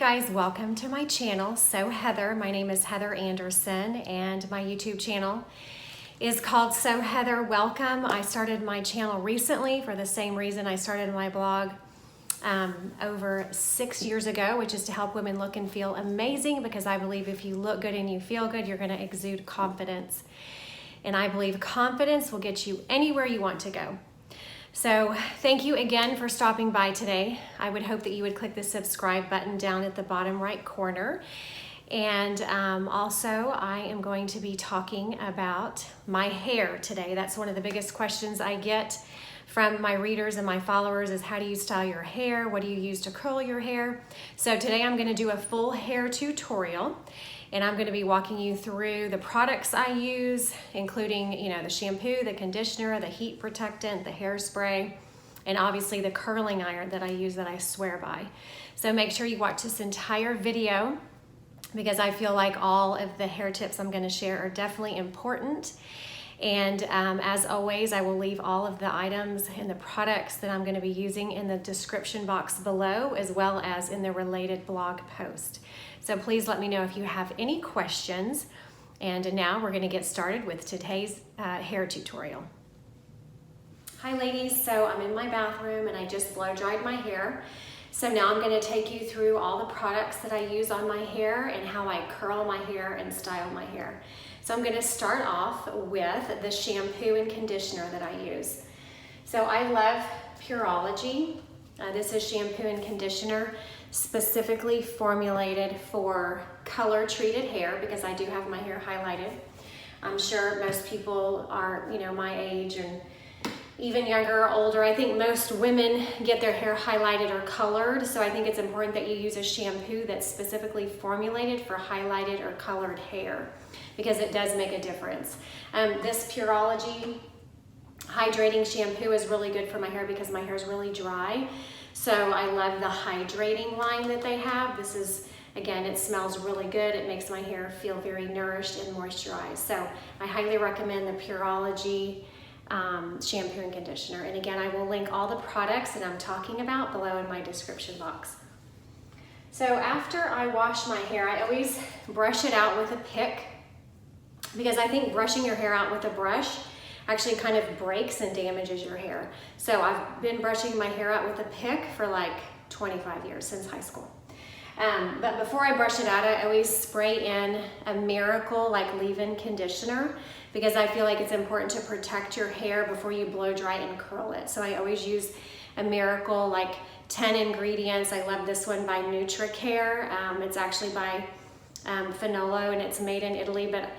guys, welcome to my channel. So Heather, my name is Heather Anderson and my YouTube channel is called So Heather Welcome. I started my channel recently for the same reason I started my blog over 6 years ago, which is to help women look and feel amazing, because I believe if you look good and you feel good, you're going to exude confidence. And I believe confidence will get you anywhere you want to go. So thank you again for stopping by today. I would hope that you would click the subscribe button down at the bottom right corner. And also I am going to be talking about my hair today. That's one of the biggest questions I get from my readers and my followers is, how do you style your hair? What do you use to curl your hair? So today I'm going to do a full hair tutorial, and I'm going to be walking you through the products I use, including, the shampoo, the conditioner, the heat protectant, the hairspray, and obviously the curling iron that I use that I swear by. So make sure you watch this entire video, because I feel like all of the hair tips I'm going to share are definitely important. And as always, I will leave all of the items and the products that I'm going to be using in the description box below, as well as in the related blog post. So please let me know if you have any questions. And now we're going to get started with today's hair tutorial. Hi ladies, so I'm in my bathroom and I just blow dried my hair. So now I'm going to take you through all the products that I use on my hair and how I curl my hair and style my hair. So I'm going to start off with the shampoo and conditioner that I use. So I love Pureology. This is shampoo and conditioner specifically formulated for color treated hair, because I do have my hair highlighted. I'm sure most people are, my age and even younger or older. I think most women get their hair highlighted or colored, so I think it's important that you use a shampoo that's specifically formulated for highlighted or colored hair, because it does make a difference. This Pureology hydrating shampoo is really good for my hair because my hair is really dry. So I love the hydrating line that they have. This is, again, it smells really good. It makes my hair feel very nourished and moisturized. So I highly recommend the Pureology shampoo and conditioner. And again, I will link all the products that I'm talking about below in my description box. So after I wash my hair, I always brush it out with a pick, because I think brushing your hair out with a brush actually kind of breaks and damages your hair. So I've been brushing my hair out with a pick for like 25 years, since high school. But before I brush it out, I always spray in a Miracle leave-in conditioner, because I feel like it's important to protect your hair before you blow dry and curl it. So I always use a Miracle 10 ingredients. I love this one by NutriCare. It's actually by Finolo, and it's made in Italy, but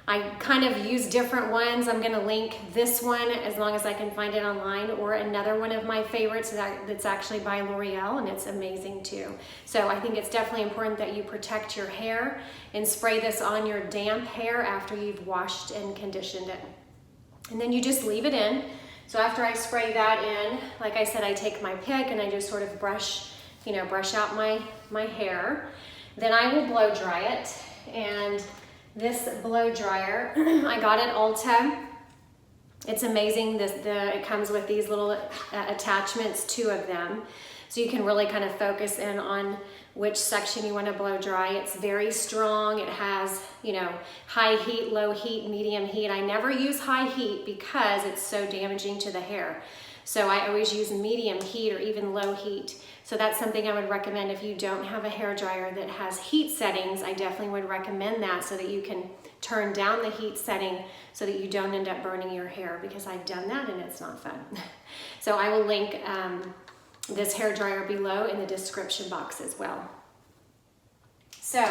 I kind of use different ones. I'm gonna link this one as long as I can find it online, or another one of my favorites that's actually by L'Oreal, and it's amazing too. So I think it's definitely important that you protect your hair and spray this on your damp hair after you've washed and conditioned it. And then you just leave it in. So after I spray that in, like I said, I take my pick and I just sort of brush out my hair. Then I will blow dry it. And this blow dryer, I got at Ulta. It's amazing. It comes with these little attachments, 2 of them. So you can really kind of focus in on which section you want to blow dry. It's very strong. It has, high heat, low heat, medium heat. I never use high heat because it's so damaging to the hair. So I always use medium heat or even low heat. So that's something I would recommend if you don't have a hair dryer that has heat settings. I definitely would recommend that, so that you can turn down the heat setting so that you don't end up burning your hair, because I've done that and it's not fun. So I will link this hair dryer below in the description box as well. So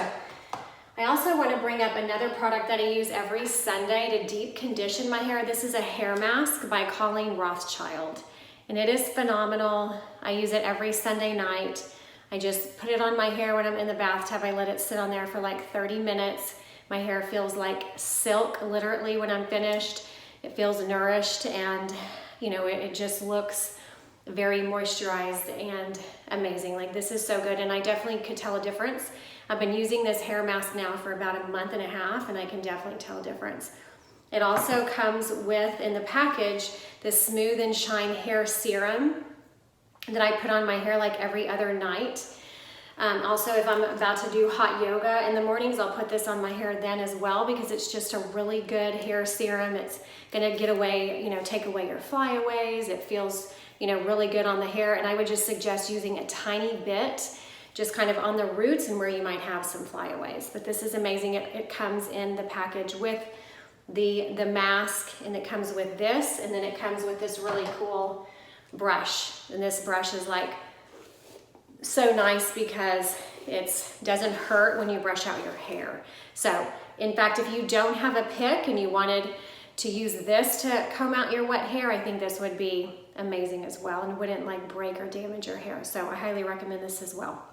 I also want to bring up another product that I use every Sunday to deep condition my hair. This is a hair mask by Colleen Rothschild, and it is phenomenal. I use it every Sunday night. I just put it on my hair when I'm in the bathtub. I let it sit on there for 30 minutes. My hair feels like silk, literally, when I'm finished. It feels nourished, and it just looks very moisturized and amazing. This is so good, and I definitely could tell a difference. I've been using this hair mask now for about a month and a half, and I can definitely tell a difference. It also comes with, in the package, the Smooth and Shine Hair Serum that I put on my hair every other night. Also, if I'm about to do hot yoga in the mornings, I'll put this on my hair then as well, because it's just a really good hair serum. It's gonna get away, take away your flyaways. It feels, really good on the hair. And I would just suggest using a tiny bit, just kind of on the roots and where you might have some flyaways. But this is amazing. It comes in the package with the mask, and it comes with this, and then it comes with this really cool brush. And this brush is like so nice because it doesn't hurt when you brush out your hair. So in fact, if you don't have a pick and you wanted to use this to comb out your wet hair, I think this would be amazing as well, and wouldn't like break or damage your hair. So I highly recommend this as well.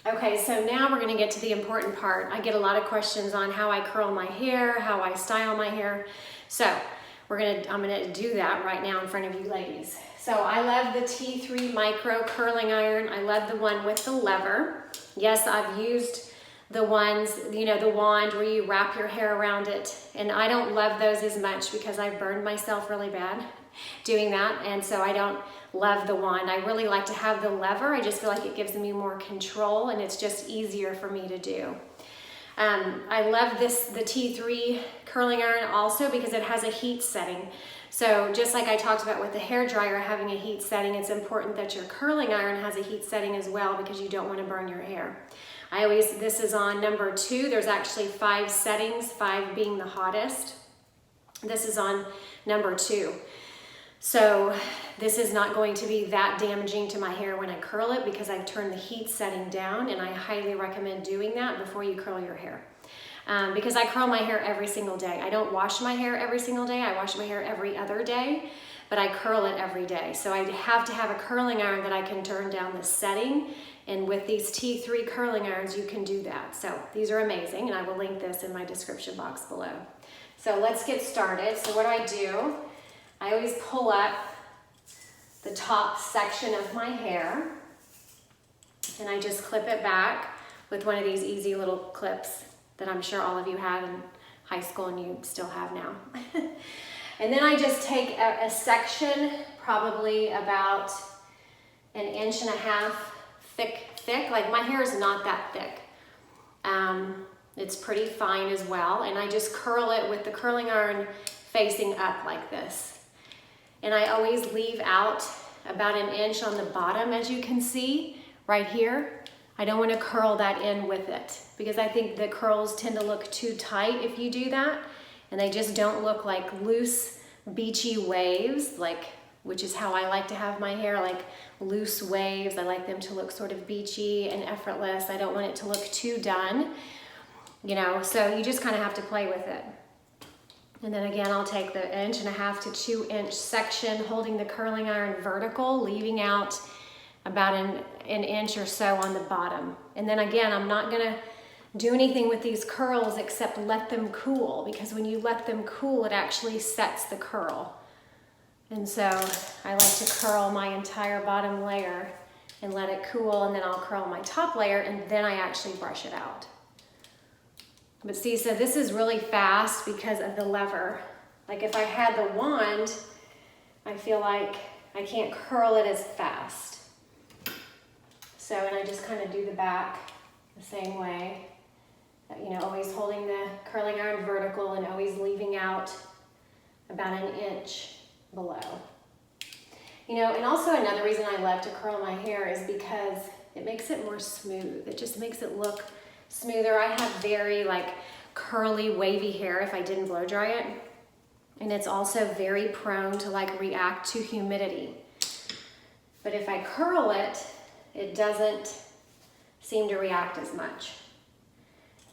Okay, so now we're gonna get to the important part. I get a lot of questions on how I curl my hair, how I style my hair. So I'm gonna do that right now in front of you ladies. So I love the T3 Micro Curling Iron. I love the one with the lever. Yes, I've used the ones, the wand where you wrap your hair around it. And I don't love those as much because I burned myself really bad doing that. And so I don't love the wand. I really like to have the lever. I just feel like it gives me more control, and it's just easier for me to do. I love the T3 curling iron also because it has a heat setting. So just like I talked about with the hair dryer having a heat setting, it's important that your curling iron has a heat setting as well, because you don't want to burn your hair. This is on number 2. There's actually 5 settings, 5 being the hottest. This is on number 2. So this is not going to be that damaging to my hair when I curl it, because I've turned the heat setting down, and I highly recommend doing that before you curl your hair. Because I curl my hair every single day. I don't wash my hair every single day. I wash my hair every other day, but I curl it every day. So I have to have a curling iron that I can turn down the setting. And with these T3 curling irons, you can do that. So these are amazing, and I will link this in my description box below. So let's get started. So what do? I always pull up the top section of my hair, and I just clip it back with one of these easy little clips that I'm sure all of you had in high school and you still have now. And then I just take a section, probably about 1.5 inches thick. Like, my hair is not that thick. It's pretty fine as well. And I just curl it with the curling iron facing up like this. And I always leave out about 1 inch on the bottom, as you can see right here. I don't want to curl that in with it, because I think the curls tend to look too tight if you do that, and they just don't look like loose, beachy waves, which is how I like to have my hair, like loose waves. I like them to look sort of beachy and effortless. I don't want it to look too done, so you just kind of have to play with it. And then again, I'll take the 1.5 to 2 inch section, holding the curling iron vertical, leaving out about an inch or so on the bottom. And then again, I'm not gonna do anything with these curls except let them cool, because when you let them cool, it actually sets the curl. And so I like to curl my entire bottom layer and let it cool, and then I'll curl my top layer, and then I actually brush it out. But see, so this is really fast because of the lever. Like, if I had the wand, I feel like I can't curl it as fast. So, and I just kind of do the back the same way, always holding the curling iron vertical and always leaving out about 1 inch below. And also another reason I love to curl my hair is because it makes it more smooth. It just makes it look smoother. I have very curly, wavy hair if I didn't blow dry it. And it's also very prone to react to humidity. But if I curl it, it doesn't seem to react as much.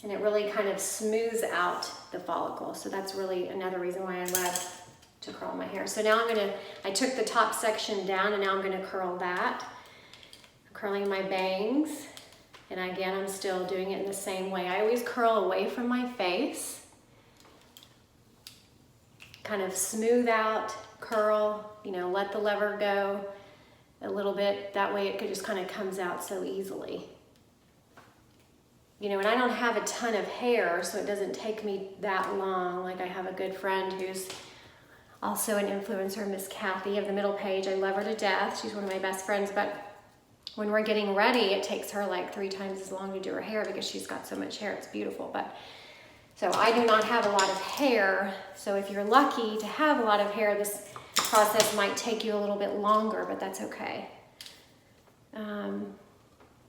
And it really kind of smooths out the follicle. So that's really another reason why I love to curl my hair. So now I took the top section down, and now I'm gonna curl that. I'm curling my bangs. And again, I'm still doing it in the same way. I always curl away from my face. Kind of smooth out, curl, let the lever go a little bit. That way it just kind of comes out so easily. And I don't have a ton of hair, so it doesn't take me that long. Like, I have a good friend who's also an influencer, Miss Kathy of the middle page. I love her to death. She's one of my best friends, but when we're getting ready, it takes her like 3 times as long to do her hair because she's got so much hair. It's beautiful. But so I do not have a lot of hair. So if you're lucky to have a lot of hair, this process might take you a little bit longer, but that's okay.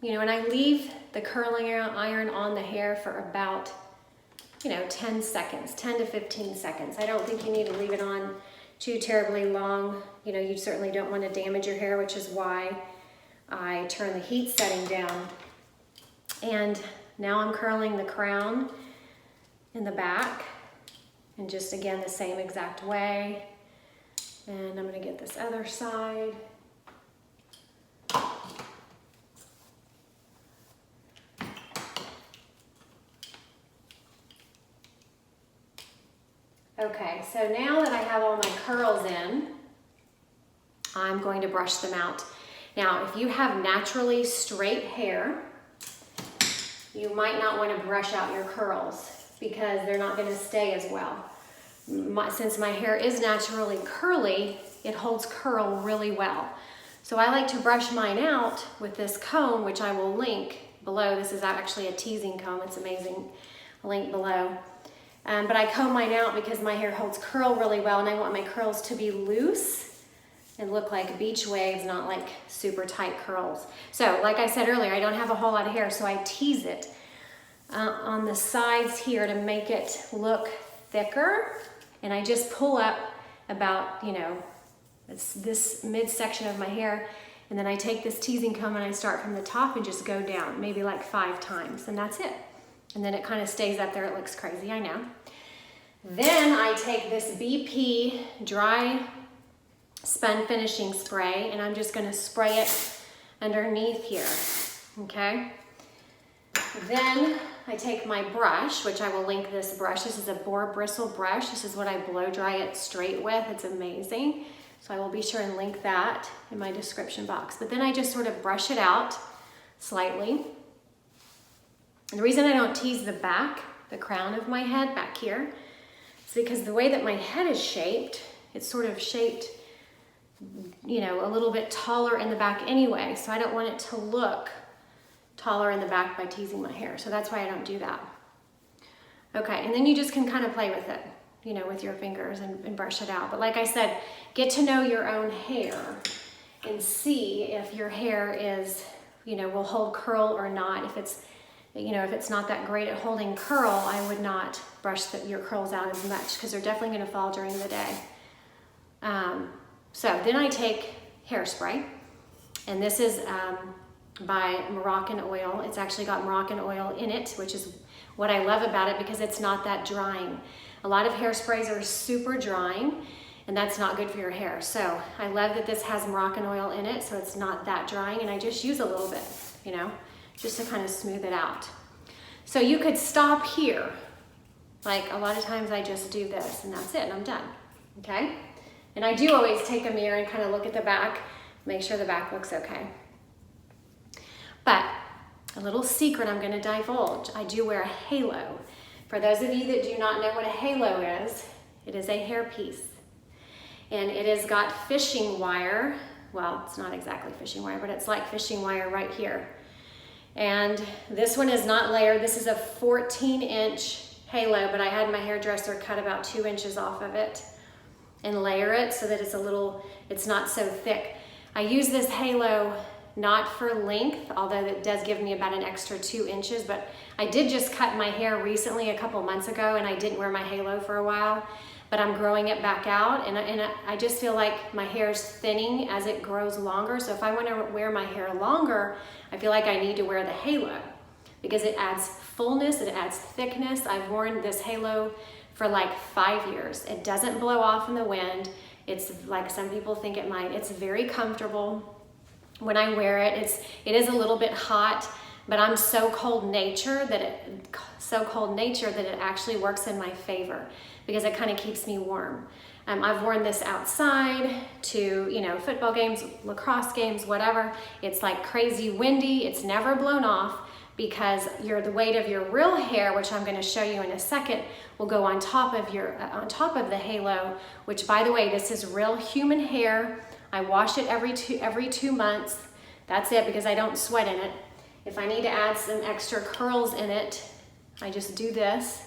You know, and I leave the curling iron on the hair for about, you know, 10 seconds, 10 to 15 seconds. I don't think you need to leave it on too terribly long. You know, you certainly don't want to damage your hair, which is why I turn the heat setting down. And now I'm curling the crown in the back, and just again the same exact way. And I'm going to get this other side. Okay, so now that I have all my curls in, I'm going to brush them out. Now, if you have naturally straight hair, you might not want to brush out your curls because they're not going to stay as well. Since my hair is naturally curly, it holds curl really well. So I like to brush mine out with this comb, which I will link below. This is actually a teasing comb. It's amazing. I'll link below. But I comb mine out because my hair holds curl really well, and I want my curls to be loose and look like beach waves, not like super tight curls. So like I said earlier, I don't have a whole lot of hair, so I tease it on the sides here to make it look thicker. And I just pull up about, you know, this midsection of my hair, and then I take this teasing comb and I start from the top and just go down, maybe like 5 times, and that's it. And then it kind of stays up there. It looks crazy, I know. Then I take this BP dry spun finishing spray, and I'm just going to spray it underneath here, okay? Then I take my brush, which I will link this brush. This is a boar bristle brush. This is what I blow dry it straight with. It's amazing. So I will be sure and link that in my description box. But then I just sort of brush it out slightly. And the reason I don't tease the back, the crown of my head back here, is because the way that my head is shaped, it's sort of shaped, you know, a little bit taller in the back anyway. So I don't want it to look taller in the back by teasing my hair. So that's why I don't do that. Okay, and then you just can kind of play with it, you know, with your fingers and brush it out. But like I said, get to know your own hair and see if your hair is, you know, will hold curl or not. If it's, you know, if it's not that great at holding curl, I would not brush your curls out as much because they're definitely going to fall during the day. So then I take Hairspray, and this is by Moroccan Oil. It's actually got Moroccan oil in it, which is what I love about it because it's not that drying. A lot of hairsprays are super drying, and that's not good for your hair. So I love that this has Moroccan oil in it, so it's not that drying, and I just use a little bit, you know, just to kind of smooth it out. So you could stop here. Like a lot of times I just do this and that's it and I'm done, okay? And I do always take a mirror and kind of look at the back, make sure the back looks okay. But a little secret I'm gonna divulge, I do wear a halo. For those of you that do not know what a halo is, it is a hairpiece. And it has got fishing wire, well, it's not exactly fishing wire, but it's like fishing wire right here. And this one is not layered. This is a 14-inch halo, but I had my hairdresser cut about 2 inches off of it and layer it so that it's not so thick. I use this halo not for length, although it does give me about an extra 2 inches, but I did just cut my hair recently a couple months ago and I didn't wear my halo for a while, but I'm growing it back out, and I just feel like my hair's thinning as it grows longer. So if I want to wear my hair longer, I feel like I need to wear the halo because it adds fullness, it adds thickness. I've worn this halo for like 5 years. It doesn't blow off in the wind. It's like some people think it might. It's very comfortable when I wear it. It is a little bit hot, but I'm so cold nature that it actually works in my favor because it kind of keeps me warm. I've worn this outside to, you know, football games, lacrosse games, whatever. It's like crazy windy. It's never blown off because the weight of your real hair, which I'm going to show you in a second, will go on top of the halo. Which, by the way, this is real human hair. I wash it every two months. That's it, because I don't sweat in it. If I need to add some extra curls in it, I just do this,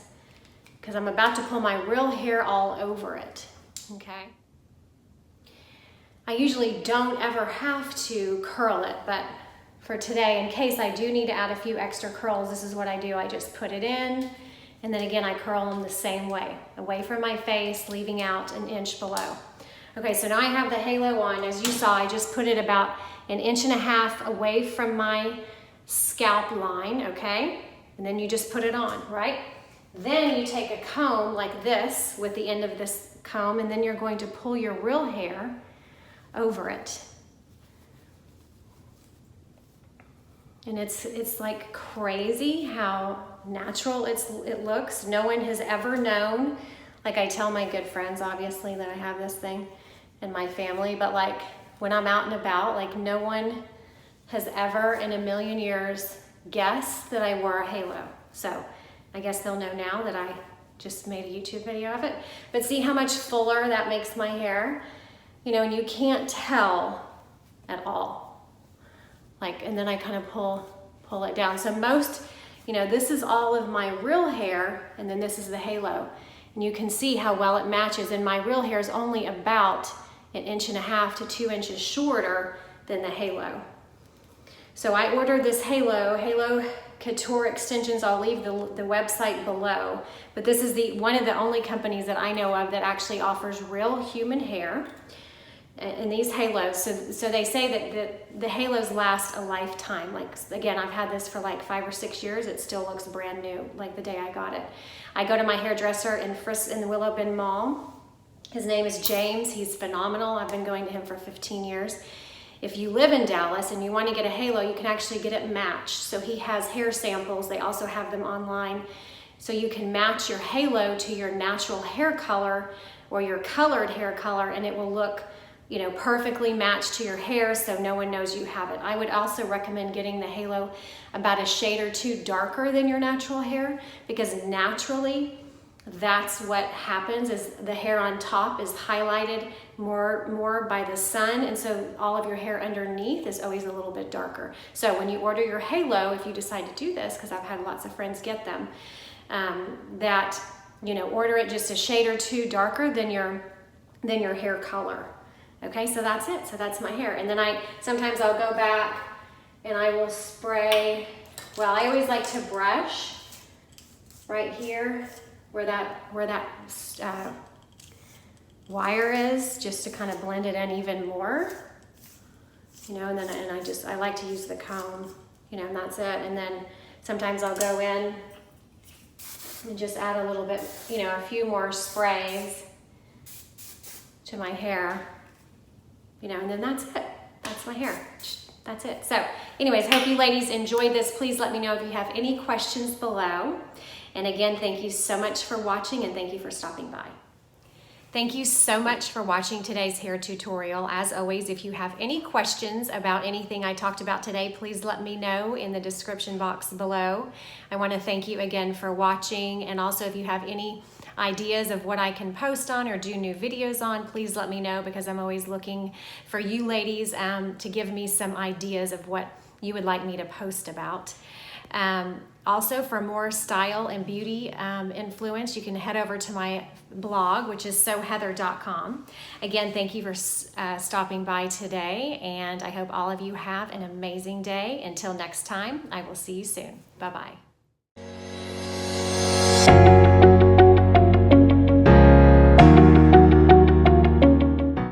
because I'm about to pull my real hair all over it, okay? I usually don't ever have to curl it, but for today, in case I do need to add a few extra curls, this is what I do. I just put it in, and then again, I curl them the same way, away from my face, leaving out an inch below. Okay, so now I have the halo on. As you saw, I just put it about 1.5 inches away from my scalp line, okay? And then you just put it on, right? Then you take a comb like this with the end of this comb, and then you're going to pull your real hair over it. And it's like crazy how natural it looks. No one has ever known. Like, I tell my good friends, obviously, that I have this thing in my family, but like when I'm out and about, like no one has ever in a million years guessed that I wore a halo. So I guess they'll know now that I just made a YouTube video of it. But see how much fuller that makes my hair? You know, and you can't tell at all. Like, and then I kind of pull it down. So most, you know, this is all of my real hair, and then this is the halo. And you can see how well it matches. And my real hair is only about 1.5 inches to 2 inches shorter than the halo. So I ordered this Halo Couture extensions. I'll leave the website below. But this is one of the only companies that I know of that actually offers real human hair in these halos. So they say that the halos last a lifetime. Like, again, I've had this for like 5 or 6 years. It still looks brand new, like the day I got it. I go to my hairdresser in the Willow Bend Mall. His name is James. He's phenomenal. I've been going to him for 15 years. If you live in Dallas and you want to get a halo, you can actually get it matched. So he has hair samples. They also have them online. So you can match your halo to your natural hair color or your colored hair color, and it will look, you know, perfectly matched to your hair, so no one knows you have it. I would also recommend getting the halo about a shade or two darker than your natural hair, because naturally that's what happens, is the hair on top is highlighted more by the sun, and so all of your hair underneath is always a little bit darker. So when you order your halo, if you decide to do this, because I've had lots of friends get them, that, you know, order it just a shade or two darker than your hair color. Okay, so that's it. So that's my hair. And then sometimes I'll go back and I will spray. Well, I always like to brush right here where that wire is, just to kind of blend it in even more. You know, and then I like to use the comb, you know, and that's it. And then sometimes I'll go in and just add a little bit, you know, a few more sprays to my hair. You know, and then that's it. That's my hair. That's it. So anyways, hope you ladies enjoyed this. Please let me know if you have any questions below. And again, thank you so much for watching, and thank you for stopping by. Thank you so much for watching today's hair tutorial. As always, if you have any questions about anything I talked about today, please let me know in the description box below. I want to thank you again for watching, and also if you have any ideas of what I can post on or do new videos on, please let me know, because I'm always looking for you ladies to give me some ideas of what you would like me to post about. Also, for more style and beauty influence, you can head over to my blog, which is soheather.com. Again, thank you for stopping by today, and I hope all of you have an amazing day. Until next time, I will see you soon. Bye-bye.